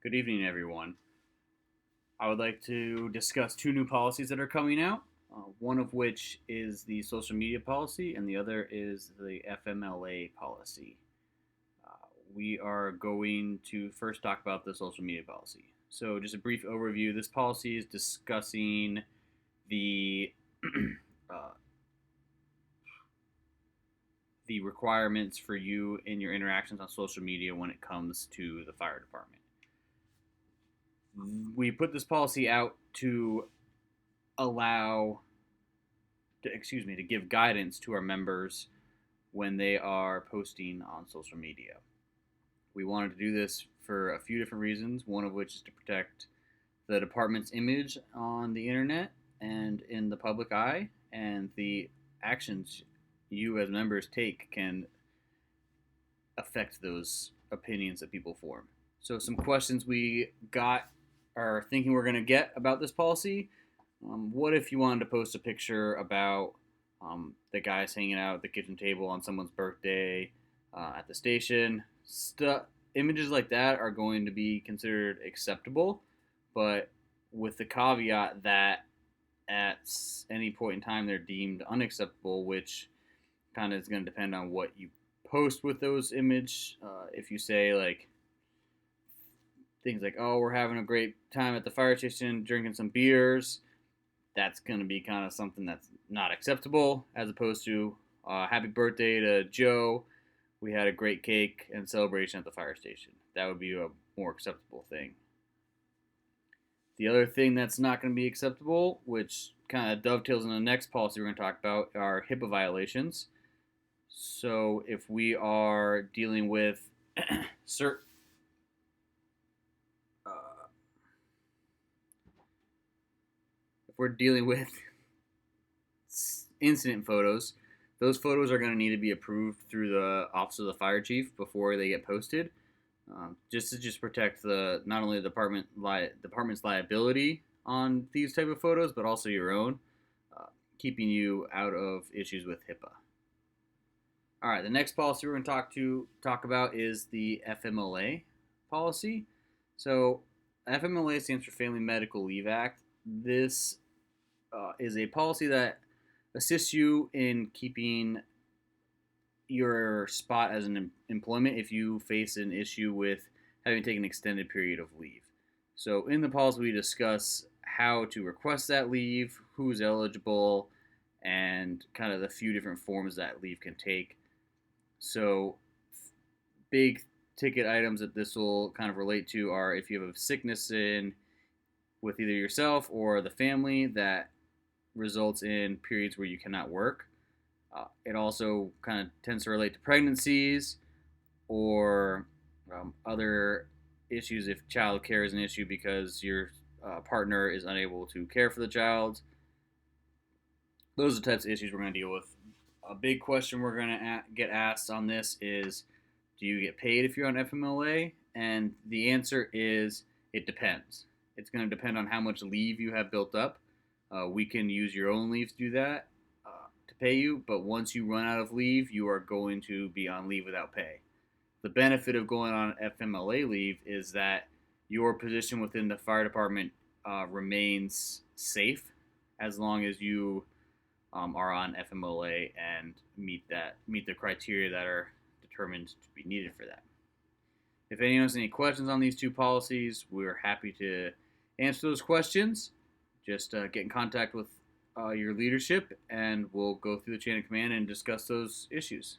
Good evening, everyone. I would like to discuss two new policies that are coming out, one of which is the social media policy, and the other is the FMLA policy. Uh, we are going to first talk about the social media policy. So, just a brief overview this policy is discussing the uh, the requirements for you in your interactions on social media when it comes to the fire department. We put this policy out to allow to give guidance to our members when they are posting on social media. We wanted to do this for a few different reasons, one of which is to protect the department's image on the internet and in the public eye, and the actions you as members take can affect those opinions that people form. So some questions we got are thinking we're going to get about this policy. What if you wanted to post a picture about the guys hanging out at the kitchen table on someone's birthday at the station? Images like that are going to be considered acceptable, but with the caveat that at any point in time they're deemed unacceptable, which kind of is going to depend on what you post with those image. If you say like things like, "Oh, we're having a great time at the fire station drinking some beers," that's going to be kind of something that's not acceptable, as opposed to "Happy birthday to Joe. We had a great cake and celebration at the fire station." That would be a more acceptable thing. The other thing that's not going to be acceptable, which kind of dovetails in the next policy we're going to talk about, are HIPAA violations. So if we are dealing with certain if we're dealing with incident photos, those photos are going to need to be approved through the office of the fire chief before they get posted, just to protect the not only the department's liability on these type of photos, but also your own, keeping you out of issues with HIPAA. All right, the next policy we're going to talk about is the FMLA policy. So, FMLA stands for Family Medical Leave Act. This is a policy that assists you in keeping your spot as an employment if you face an issue with having to take an extended period of leave. So, in the policy, we discuss how to request that leave, who's eligible, and kind of the few different forms that leave can take. So, big ticket items that this will kind of relate to are if you have a sickness with either yourself or the family that results in periods where you cannot work. It also kind of tends to relate to pregnancies or other issues if child care is an issue because your partner is unable to care for the child. Those are the types of issues we're going to deal with. A big question we're going to get asked on this is, do you get paid if you're on FMLA? And the answer is, it depends. It's going to depend on how much leave you have built up. We can use your own leave to do that, to pay you, but once you run out of leave, you are going to be on leave without pay. The benefit of going on FMLA leave is that your position within the fire department remains safe as long as you are on FMLA and meet the criteria that are determined to be needed for that. If anyone has any questions on these two policies, we're happy to answer those questions. Just get in contact with your leadership, and we'll go through the chain of command and discuss those issues.